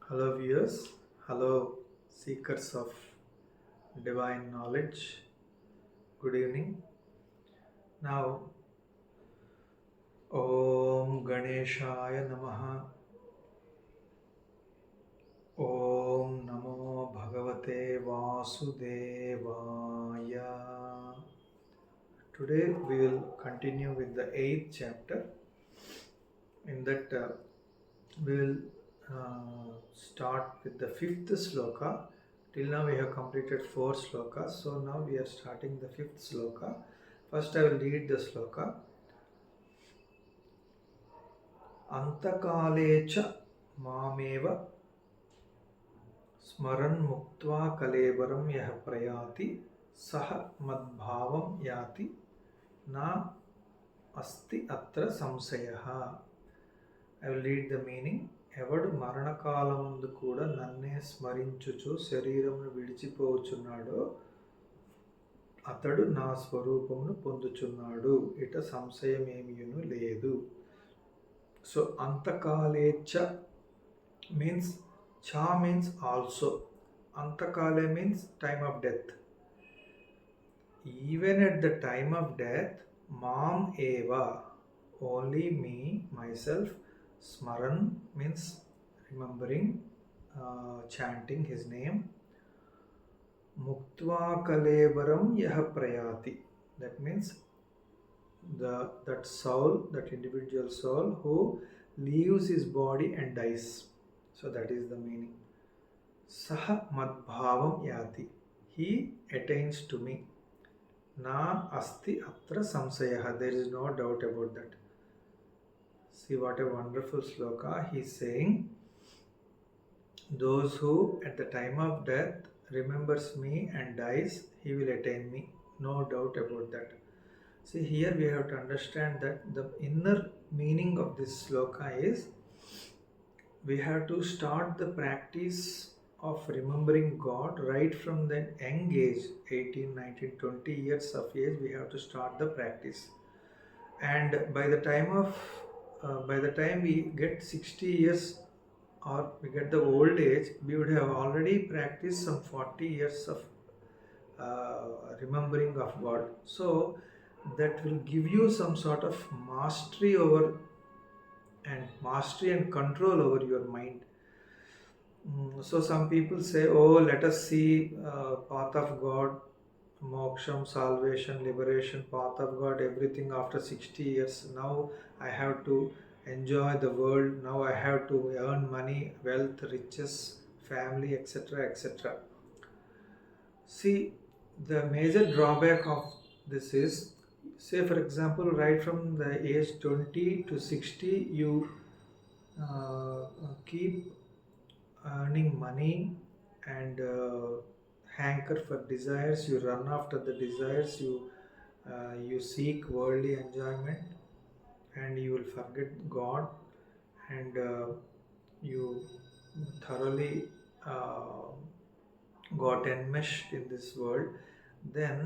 Hello, viewers. Hello, seekers of divine knowledge. Good evening. Now, Om Ganeshaya Namaha. Om Namo Bhagavate Vasudevaya. Today we will continue with the 8th chapter. In that, we will start with the 5th sloka. Till now we have completed 4 slokas, so now we are starting the 5th sloka. First I will read the sloka. Antakale cha mameva smaran muktva kalevaram yah prayati saha madbhavam yati na asti atra samsayaha. I will read the meaning. ఎవడు మరణకాలమందు కూడా నన్నే స్మరించుచు శరీరమును విడిచిపోచున్నాడో అతడు నా స్వరూపమును పొందుచున్నాడు, ఇట సంశయమేమియును లేదు. సో అంతకాలేచ్చ means cha means also. Antakale means time of death. Even at the time of death, mam eva, only me, myself. Smaran means remembering, chanting his name. Muktva kalevaram yah prayati, that means that soul, that individual soul who leaves his body and dies. So that is the meaning. Saha madbhavam yati, he attains to me. Na asti atra samsayaha, there is no doubt about that. See what a wonderful sloka. He is saying, those who at the time of death remembers me and dies, he will attain me. No doubt about that. See, here we have to understand that the inner meaning of this sloka is, we have to start the practice of remembering God right from the young age, 18, 19, 20 years of age. We have to start the practice, and by the time we get 60 years or we get the old age, we would have already practiced some 40 years of remembering of God. So that will give you some sort of mastery and control over your mind. So some people say, oh, let us see path of God, moksham, salvation, liberation, path of God, everything after 60 years. Now I have to enjoy the world. Now I have to earn money, wealth, riches, family, etc., etc. See, the major drawback of this is, say for example, right from the age 20 to 60, you keep earning money and hanker for desires. You run after the desires, you seek worldly enjoyment, and you will forget God, and you thoroughly got enmeshed in this world. Then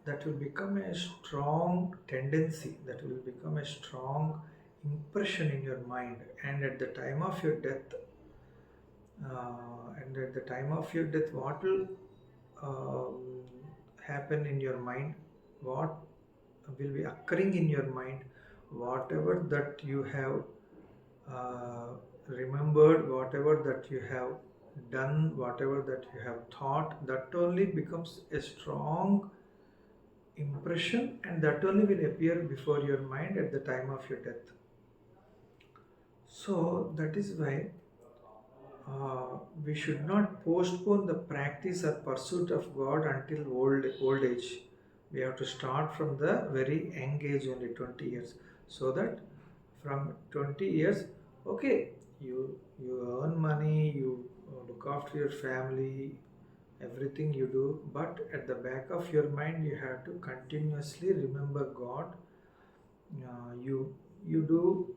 that will become a strong tendency, that will become a strong impression in your mind, and at the time of your death, what will happen in your mind, what will be occurring in your mind, whatever that you have remembered, whatever that you have done, whatever that you have thought, that only becomes a strong impression, and that only will appear before your mind at the time of your death. So that is why we should not postpone the practice or pursuit of God until old age. We have to start from the very young age, only 20 years, so that from 20 years, okay, you earn money, you look after your family, everything you do, but at the back of your mind you have to continuously remember God. You do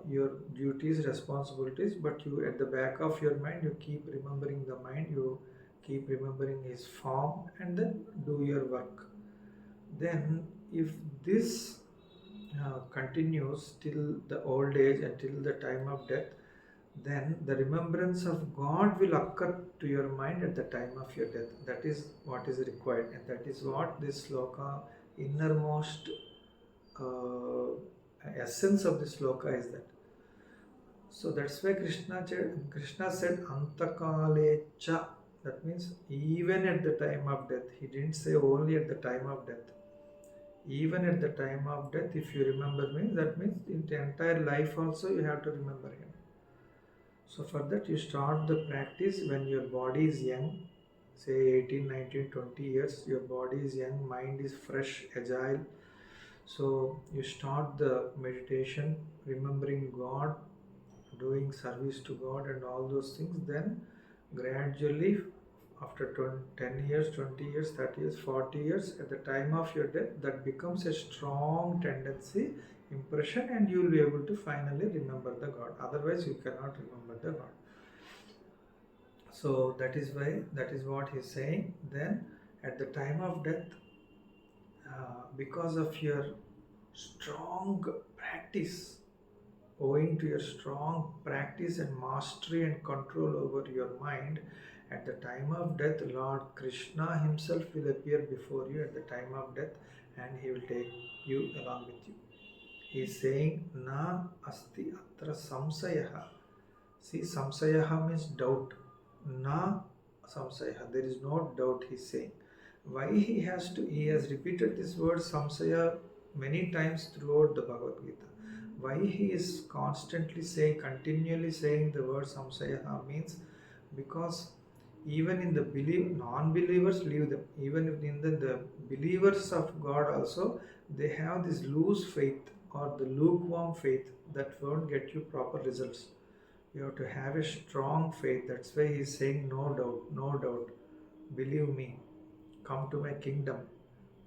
your duties, responsibilities, but you at the back of your mind you keep remembering the mind, you keep remembering his form, and then do your work. Then if this continues till the old age, until the time of death, then the remembrance of God will occur to your mind at the time of your death. That is what is required, and that is what this sloka, innermost essence of this sloka is that. So that's why Krishna said Antakale cha. That means even at the time of death. He didn't say only at the time of death. Even at the time of death, if you remember me, that means in the entire life also you have to remember him. So for that you start the practice when your body is young, say 18, 19, 20 years, your body is young, mind is fresh, agile. So you start the meditation, remembering God, doing service to God and all those things. Then gradually after 10 years, 20 years, 30 years, 40 years, at the time of your death, that becomes a strong tendency, impression, and you will be able to finally remember the God. Otherwise, you cannot remember the God. So that is why, that is what he is saying. Then at the time of death, because of your strong practice, owing to your strong practice and mastery and control over your mind, at the time of death, Lord Krishna himself will appear before you at the time of death, and he will take you along with you. He is saying, Na asti atra samsayaha. See, samsayaha means doubt. Na samsayaha. There is no doubt, he is saying. Why he has repeated this word samsaya many times throughout the Bhagavad Gita. Why he is constantly saying, continually saying the word samsaya means because even in the non-believers leave them. Even in the believers of God also, they have this loose faith or the lukewarm faith that won't get you proper results. You have to have a strong faith. That's why he is saying no doubt, no doubt. Believe me. Come to my kingdom.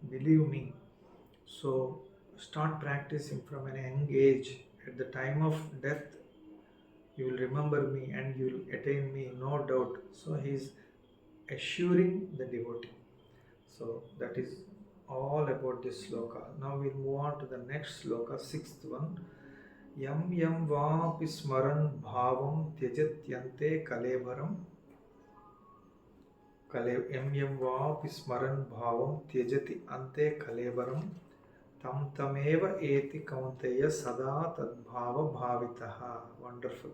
Believe me. So start practicing from an young age. At the time of death, you will remember me and you will attain me, no doubt. So he is assuring the devotee. So that is all about this sloka. Now we'll move on to the next sloka, sixth one. Yam yam vapi smaran bhavam tyajatyante kalevaram. Yam yam vapi smaran bhavam tyajati ante kalevaram. Tam tameva eti kaunteya sada tadbhava bhavitaha. Wonderful.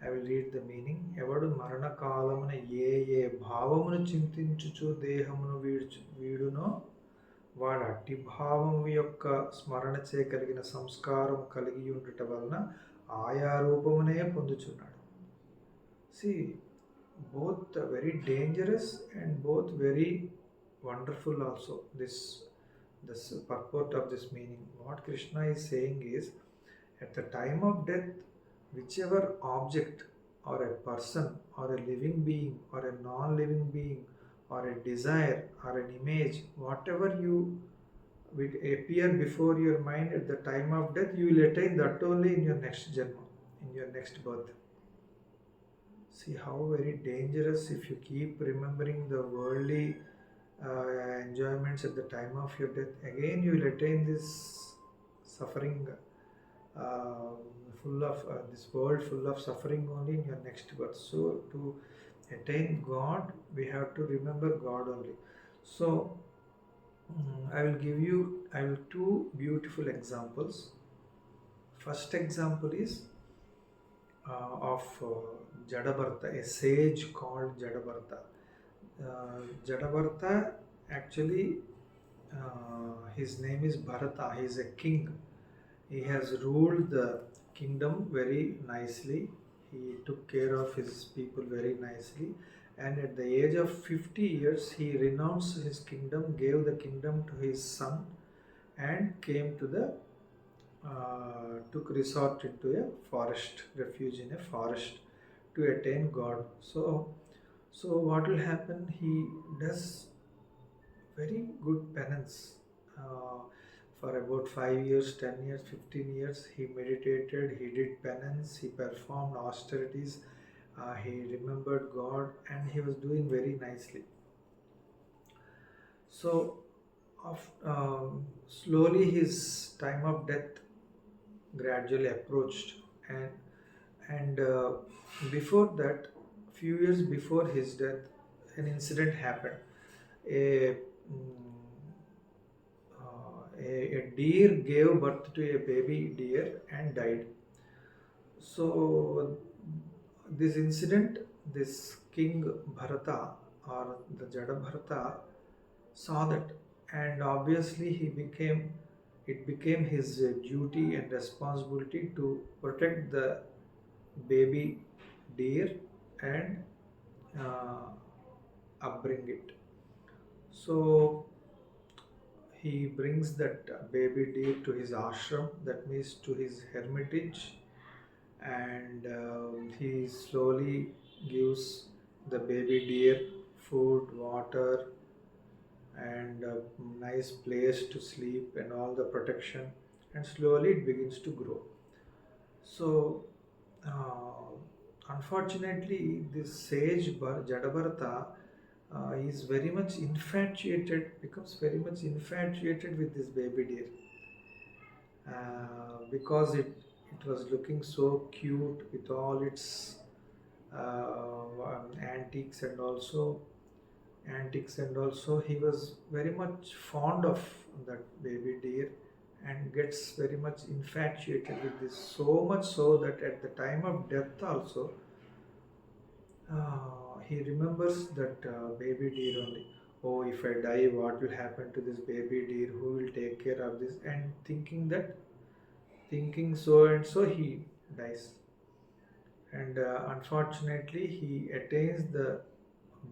I will read the meaning. ఎవడు మరణకాలమున ఏ భావమును చింతించుచు దేహమును వీడునో వాడు అట్టి భావము యొక్క స్మరణ చేయగలిగిన సంస్కారం కలిగి ఉండుట వలన ఆయా రూపమునే పొందుచున్నాడు. See, both very dangerous and both very wonderful also. This purport of this meaning. What Krishna is saying is, at the time of death, whichever object or a person or a living being or a non-living being or a desire or an image, whatever you will appear before your mind at the time of death, you will attain that only in your next janma, in your next birth. See how very dangerous if you keep remembering the worldly enjoyments at the time of your death. Again, you will attain this suffering. Full of this world full of suffering only in your next birth. So to attain God, we have to remember God only. So I will two beautiful examples. First example is of Jadabarta, a sage called Jadabarta. Jadabarta, actually his name is Bharata. He is a king. He has ruled the kingdom very nicely. He took care of his people very nicely. And at the age of 50 years, he renounced his kingdom, gave the kingdom to his son, and came to the took resort into a forest, refuge in a forest to attain God. So what will happen? He does very good penance. For about 5 years, 10 years, 15 years, he meditated, he did penance, he performed austerities, he remembered God, and he was doing very nicely. So, slowly his time of death gradually approached, and And before that, few years before his death, an incident happened. A, a deer gave birth to a baby deer and died. So this incident, this king Bharata or the Jada Bharata saw that, and obviously it became his duty and responsibility to protect the baby deer and uh, upbring it. So he brings that baby deer to his ashram, that means to his hermitage, and he slowly gives the baby deer food, water, and a nice place to sleep and all the protection, and slowly it begins to grow. So unfortunately, this sage Jadabharata is very much infatuated, becomes very much infatuated with this baby deer, because it was looking so cute with all its antiques, and also he was very much fond of that baby deer, and gets very much infatuated with this, so much so that at the time of death also, he remembers that baby deer only. Oh, if I die, what will happen to this baby deer? Who will take care of this? And thinking so and so, he dies. And unfortunately, he attains the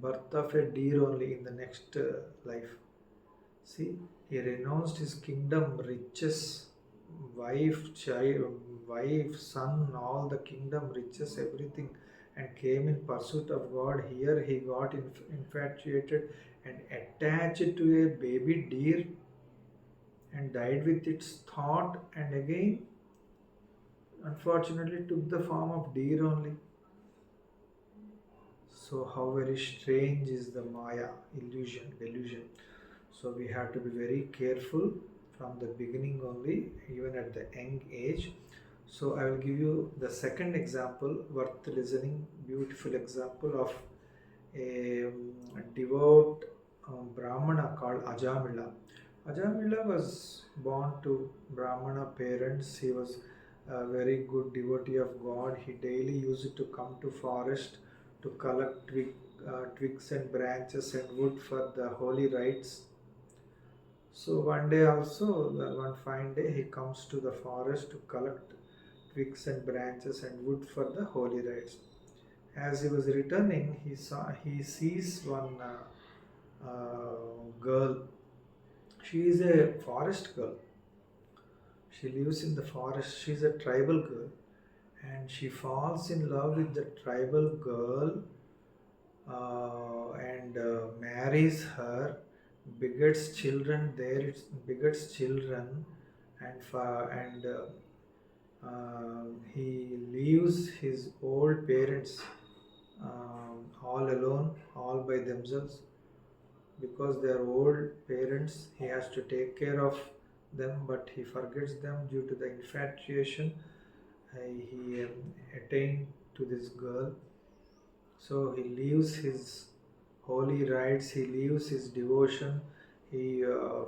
birth of a deer only in the next life. See, he renounced his kingdom, riches, wife, child, wife, son, all the kingdom, riches, everything, and came in pursuit of God. Here he got infatuated and attached to a baby deer and died with its thought, and again, unfortunately, took the form of deer only. So, how very strange is the Maya, illusion, delusion. So, we have to be very careful from the beginning only, even at the young age. So, I will give you the second example, worth listening, beautiful example of a devout Brahmana called Ajamila. Ajamila was born to Brahmana parents. He was a very good devotee of God. He daily used to come to forest to collect twigs and branches and wood for the holy rites. So one day also, one fine day, he comes to the forest to collect twigs and branches and wood for the holy rites. As he was returning, he sees one girl. She is a forest girl. She lives in the forest. She is a tribal girl, and she falls in love with the tribal girl, and marries her, begets children. There it begets children, and he leaves his old parents all alone, all by themselves, because they are old parents. He has to take care of them, but he forgets them due to the infatuation he attained to this girl. So he leaves his holy rites, he leaves his devotion, he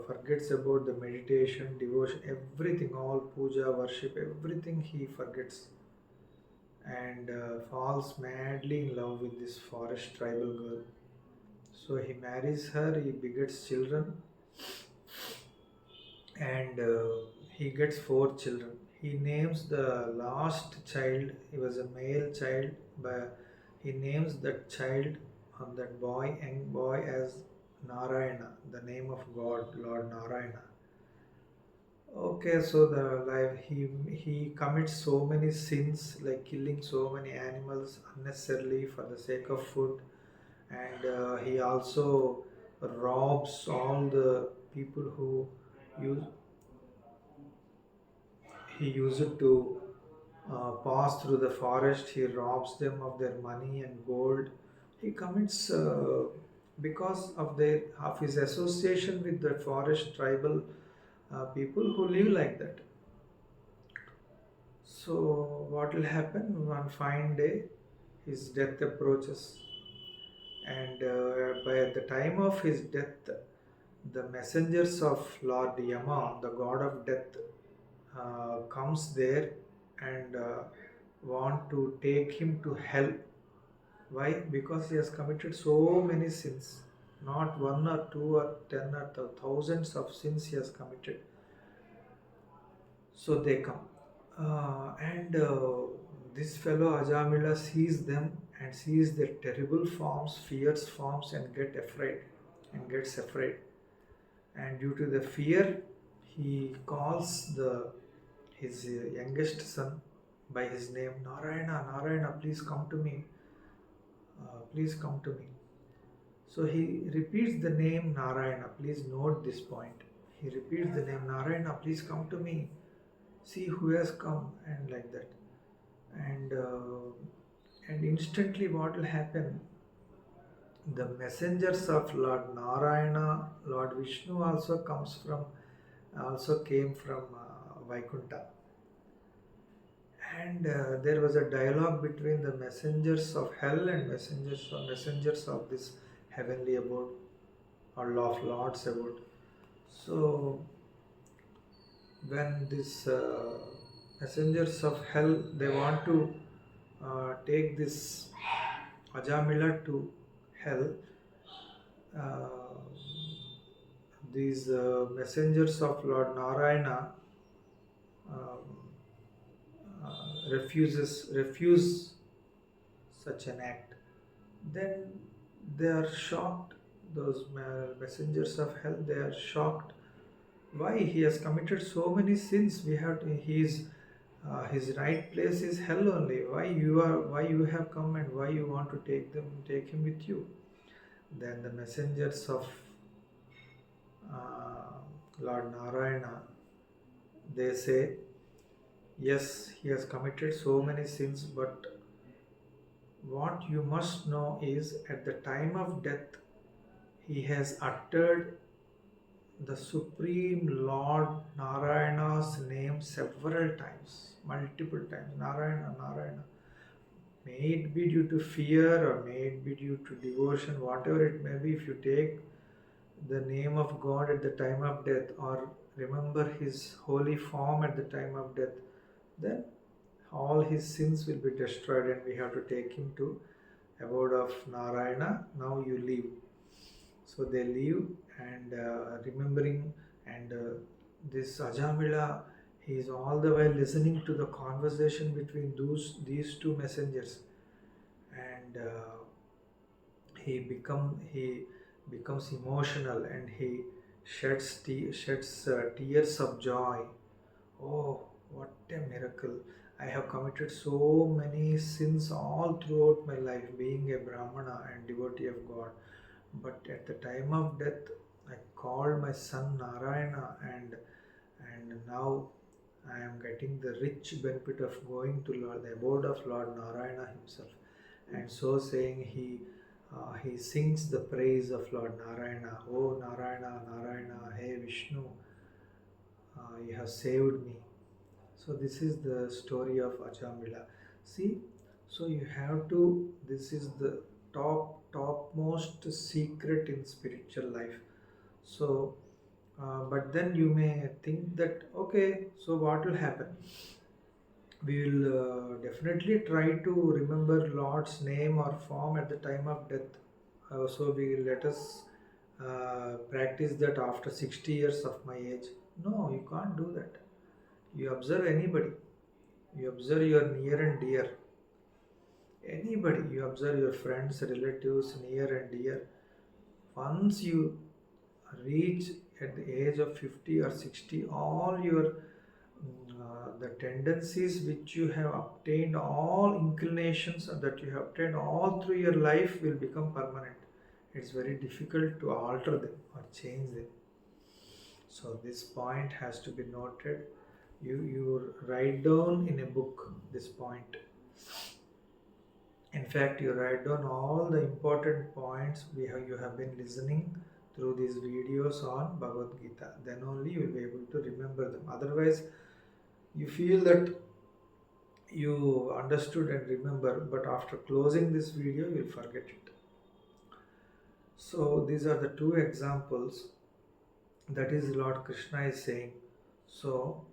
forgets about the meditation, devotion, everything, all puja, worship, everything he forgets, and falls madly in love with this forest tribal girl. So he marries her, he begets children, and he gets four children. He names the last child, he was a male child, but he names that child, that boy, young boy, as Narayana, the name of God, Lord Narayana. Okay, so the life, he commits so many sins, like killing so many animals unnecessarily for the sake of food, and he also robs all the people who use he used to pass through the forest. He robs them of their money and gold. He commits, because of his association with the forest tribal people who live like that. So what will happen? One fine day, his death approaches, and by the time of his death, the messengers of Lord Yama, the god of death, comes there and want to take him to hell. Why? Because he has committed so many sins. Not one or two or 10 or thousands of sins he has committed. So they come. And this fellow Ajamila sees them and sees their terrible forms, fierce forms, and gets afraid. And due to the fear, he calls his youngest son by his name, Narayana, Narayana, please come to me. Please come to me. So he repeats the name Narayana. Please note this point. He repeats the name Narayana, please come to me. See who has come, and like that. And instantly what will happen? The messengers of Lord Narayana, Lord Vishnu also came from Vaikuntha. And there was a dialogue between the messengers of hell and messengers of this heavenly abode or of Lord's abode. So when these messengers of hell, they want to take this Ajamila to hell, uh, these messengers of Lord Narayana um, refuse such an act. Then they are shocked. Those messengers of hell, they are shocked. Why? He has committed so many sins. His right place is hell only. Why you have come and why you want to take him with you? Then the messengers of Lord Narayana, they say, yes, he has committed so many sins, but what you must know is at the time of death, he has uttered the Supreme Lord Narayana's name several times, multiple times. Narayana, Narayana. May it be due to fear or may it be due to devotion, whatever it may be, if you take the name of God at the time of death or remember his holy form at the time of death, then all his sins will be destroyed and we have to take him to abode of Narayana. Now you leave. So they leave and remembering, and this Ajamila, he is all the while listening to the conversation between these two messengers, and he becomes emotional and he sheds tears of joy. Oh, what a miracle! I have committed so many sins all throughout my life, being a Brahmana and devotee of God. But at the time of death, I called my son Narayana, and now I am getting the rich benefit of going to the abode of Lord Narayana himself. And so saying, he sings the praise of Lord Narayana. Oh Narayana, Narayana, hey Vishnu, you have saved me. So this is the story of Ajamila. See, so you have to, this is the topmost secret in spiritual life. So, but then you may think that, okay, so what will happen? We will definitely try to remember Lord's name or form at the time of death. So we let us practice that after 60 years of my age. No, you can't do that. You observe anybody. You observe your near and dear. Anybody. You observe your friends, relatives, near and dear. Once you reach at the age of 50 or 60, all your the tendencies which you have obtained, all inclinations that you have obtained all through your life will become permanent. It's very difficult to alter them or change them. So this point has to be noted. You write down in a book this point. In fact, you write down all the important points you have been listening through these videos on Bhagavad Gita. Then only you will be able to remember them. Otherwise, you feel that you understood and remember, but after closing this video, you'll forget it. So these are the two examples that is Lord Krishna is saying. So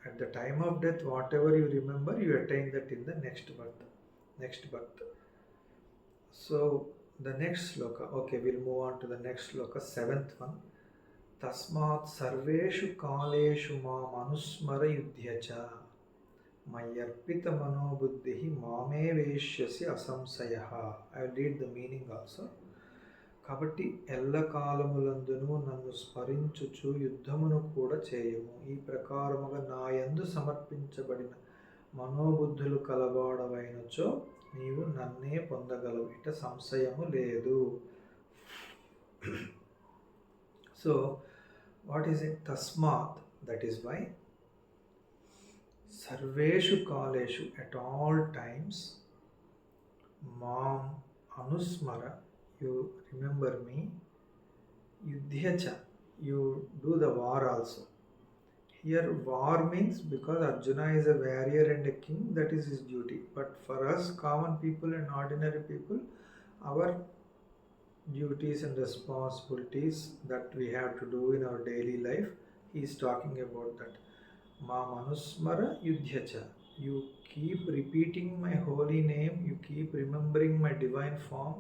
at the time of death, whatever you remember, you attain that in the next birth. Next birth. So the next sloka, okay, we'll move on to the next sloka, seventh one. Tasmat sarveshu kaleshu mam anusmara yudhyacha mayarpita manobuddhihi mame veshyasi asamsayaha. I will read the meaning also. కాబట్టి ఎల్లకాలములందును నన్ను స్మరించుచు యుద్ధమును కూడా చేయము. ఈ ప్రకారముగా నాయందు సమర్పించబడిన మనోబుద్ధులు కలవాడవైనచో నీవు నన్నే పొందగలవు, ఇట సంశయము లేదు. So what is it? తస్మాత్, దట్ ఈస్ వై. సర్వేషు కాలేషు, ఎట్ ఆల్ టైమ్స్. మాం అనుస్మర, you remember me. Yudhyacha, you do the war also. Here war means because Arjuna is a warrior and a king, that is his duty. But for us common people and ordinary people, our duties and responsibilities that we have to do in our daily life, he is talking about that. Ma manusmara yudhyacha, you keep repeating my holy name, you keep remembering my divine form,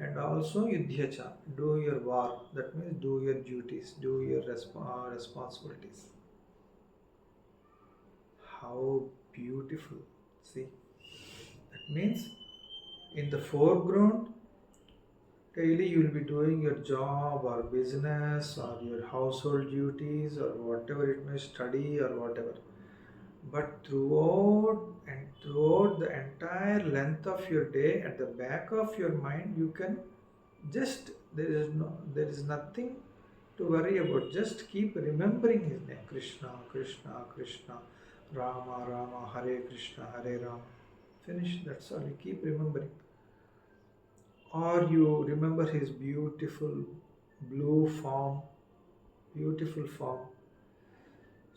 and also yudhyacha, do your war. That means do your duties, do your responsibilities. How beautiful. See, that means in the foreground daily you will be doing your job or business or your household duties or whatever it may, study or whatever. But throughout the entire length of your day, at the back of your mind, you can just, there is nothing to worry about. Just keep remembering his name. Krishna, Krishna, Krishna, Rama, Rama, Hare Krishna, Hare Rama. Finish, that's all. You keep remembering. Or you remember his beautiful blue form, beautiful form.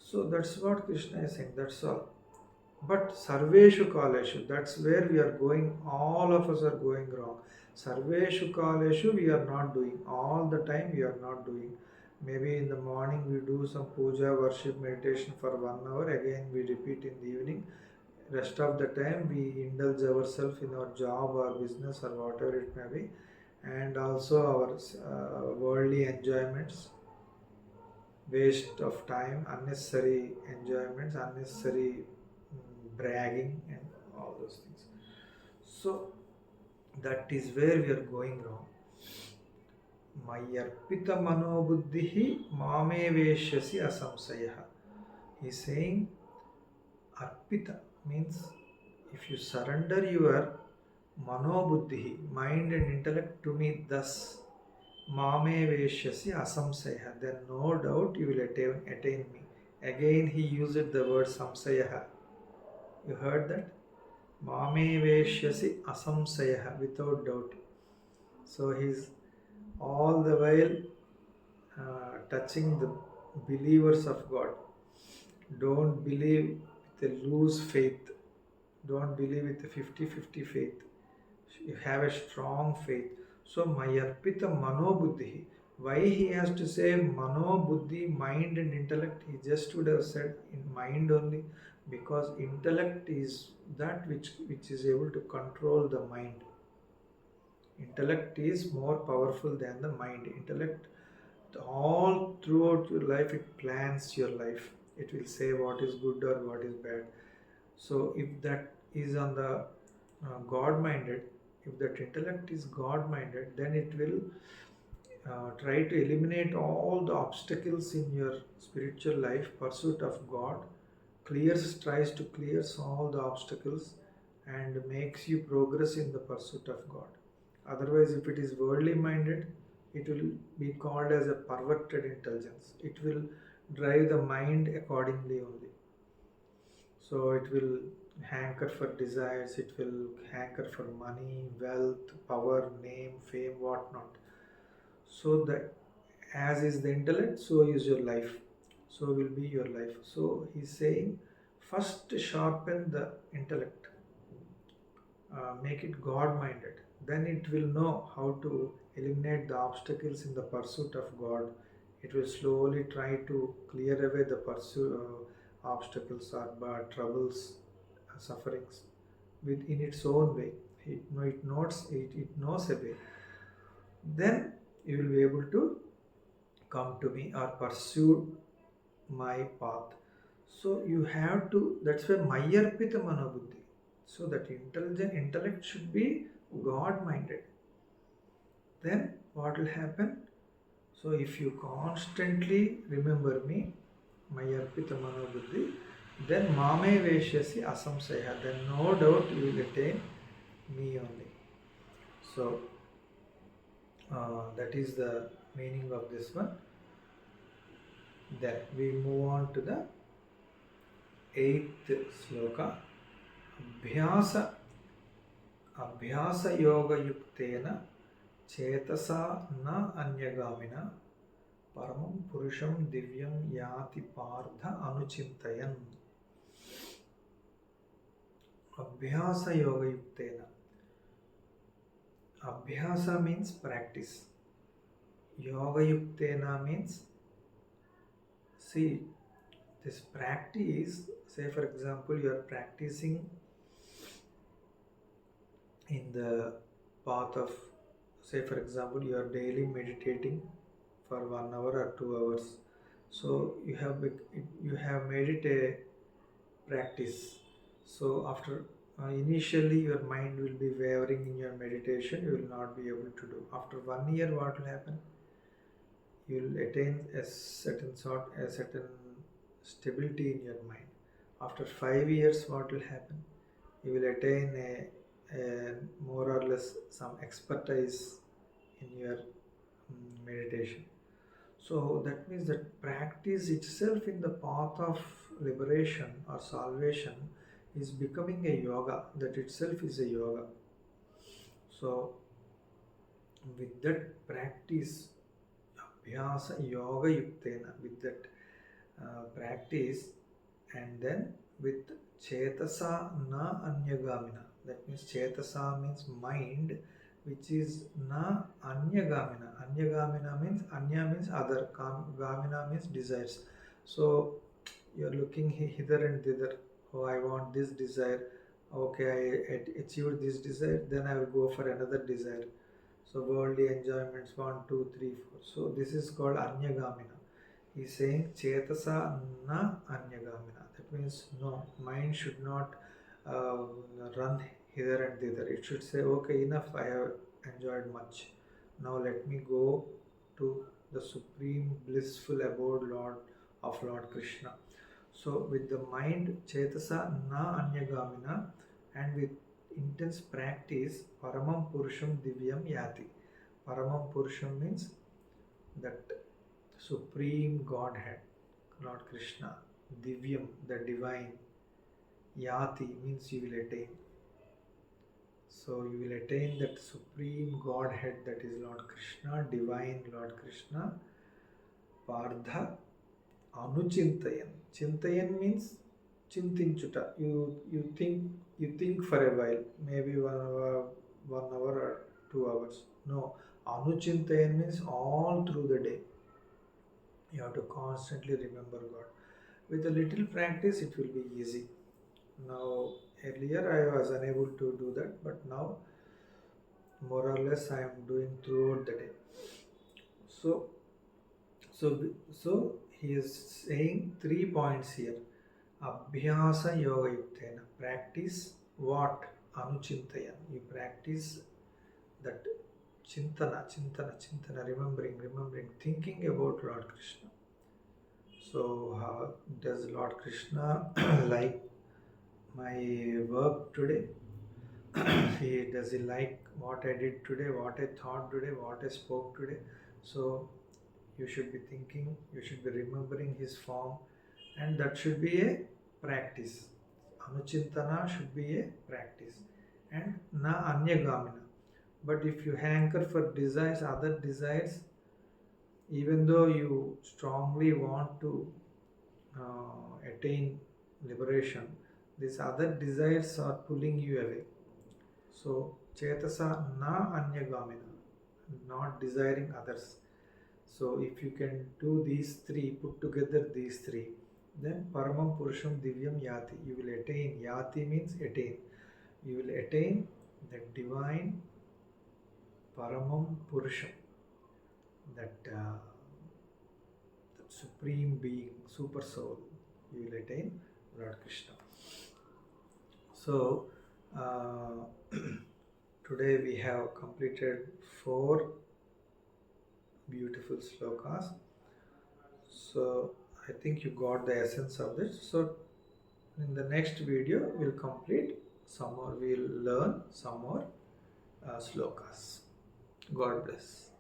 So that's what Krishna is saying, that's all. But sarveshu kaleshu, that's where we are going, all of us are going wrong. Sarveshu kaleshu we are not doing, all the time we are not doing. Maybe in the morning we do some puja, worship, meditation for 1 hour, again we repeat in the evening. Rest of the time we indulge ourselves in our job or business or whatever it may be, and also our worldly enjoyments, waste of time, unnecessary enjoyments, unnecessary bragging and all those things. So that is where we are going wrong. Mayarpita manobuddhihi mame veshyasi asamsayaha. He is saying arpita means if you surrender your manobuddhihi, mind and intellect, to me thus, mame veshyasi asamsayaha, then no doubt you will attain me. Again he used the word samsayaha. You heard that? Mame veshyasi asamsayaha, without doubt. So he's all the while touching the believers of God. Don't believe with a loose faith. Don't believe with a 50-50 faith. You have a strong faith. So mayarpita manobuddhi. Why he has to say manobuddhi, mind and intellect? He just would have said in mind only, because intellect is that which is able to control the mind. Intellect is more powerful than the mind. Intellect, all throughout your life, it plans your life. It will say what is good or what is bad. So if that is on the God-minded, if that intellect is God-minded, then it will try to eliminate all the obstacles in your spiritual life, pursuit of God, tries to clear all the obstacles and makes you progress in the pursuit of God. Otherwise, if it is worldly minded, it will be called as a perverted intelligence. It will drive the mind accordingly only. So it will hanker for desires, it will hanker for money, wealth, power, name, fame, whatnot. So that as is the intellect, so is your life. So will be your life. So he's saying, First, sharpen the intellect, make it God minded. Then it will know how to eliminate the obstacles in the pursuit of God. It will slowly try to clear away the obstacles or troubles, sufferings in its own way. It knows a way. Then you will be able to come to me or pursue my path. So you have to, that's why Mayarpita Manobuddhi. So that intellect should be God minded. Then what will happen? So if you constantly remember me, Mayarpita Manobuddhi, then Mame Veshyasi Asamsaya, then no doubt you will attain me only. So that is the meaning of this one. Then we move on to the 8th sloka. अभ्यास योग युक्तेन चेतसा न अन्यगामिना परमं पुरुषं दिव्यं याति पार्थ अनुचिन्तयन्. अभ्यास योग युक्तेन. Abhyasa means practice. Yoga yuktena means, see, this practice, say for example, you are practicing in the path of, say for example, you are daily meditating for 1 hour or 2 hours. So you have made it a practice. So after initially your mind will be wavering in your meditation, you will not be able to do. After 1 year, what will happen? You will attain a certain stability in your mind. After 5 years, what will happen? You will attain a more or less some expertise in your meditation. So that means that practice itself in the path of liberation or salvation is becoming a yoga. That itself is a yoga. So with that practice, abhyasa yoga yuktena, with that practice, and then with chetasa na anyagamina. That means chetasa means mind, which is na anyagamina. Anyagamina means, anya means other, gamina means desires. So you are looking hither and thither. Oh, I want this desire. Okay, I achieved this desire, then I will go for another desire. So worldly enjoyments 1, 2, 3, 4. So this is called anyagamina. He is saying chetasa na anyagamina. That means no, mind should not run hither and thither. It should say, okay, enough, I have enjoyed much. Now let me go to the supreme blissful abode of Lord Krishna. So with the mind chetasa na anyagamina, and with intense practice, paramam purusham divyam yati. Paramam purusham means that supreme Godhead, Lord Krishna. Divyam, the divine. Yati means you will attain. So you will attain that supreme Godhead, that is Lord Krishna, divine Lord Krishna. Pardha anuchintayan. Chintayan means chintinchuta. You think for a while, maybe 1 hour, 1 hour or 2 hours. No, anuchintayan means all through the day. You have to constantly remember God. With a little practice, it will be easy. Now, earlier I was unable to do that, but now more or less I am doing throughout the day. So he is saying 3 points here. Abhyasa yoga yuktena. Practice what? Anuchintayan. You practice that chintana, remembering, thinking about Lord Krishna. So how does Lord Krishna like my work today? Does he like what I did today, what I thought today, what I spoke today? So you should be thinking, you should be remembering his form, and that should be a practice. Anuchintana should be a practice. And na anyagamina. But if you hanker for desires, other desires, even though you strongly want to attain liberation, these other desires are pulling you away. So, Chetasa na anyagamina, not desiring others. So, if you can do these three, put together these three, then Paramam Purusham Divyam Yati. You will attain. Yati means attain. You will attain the divine Paramam Purusham, that supreme being, super soul. You will attain Lord Krishna. So, today we have completed 4 beautiful slokas. So, I think you got the essence of this. So, in the next video, we'll complete some more, we'll learn some more slokas. God bless.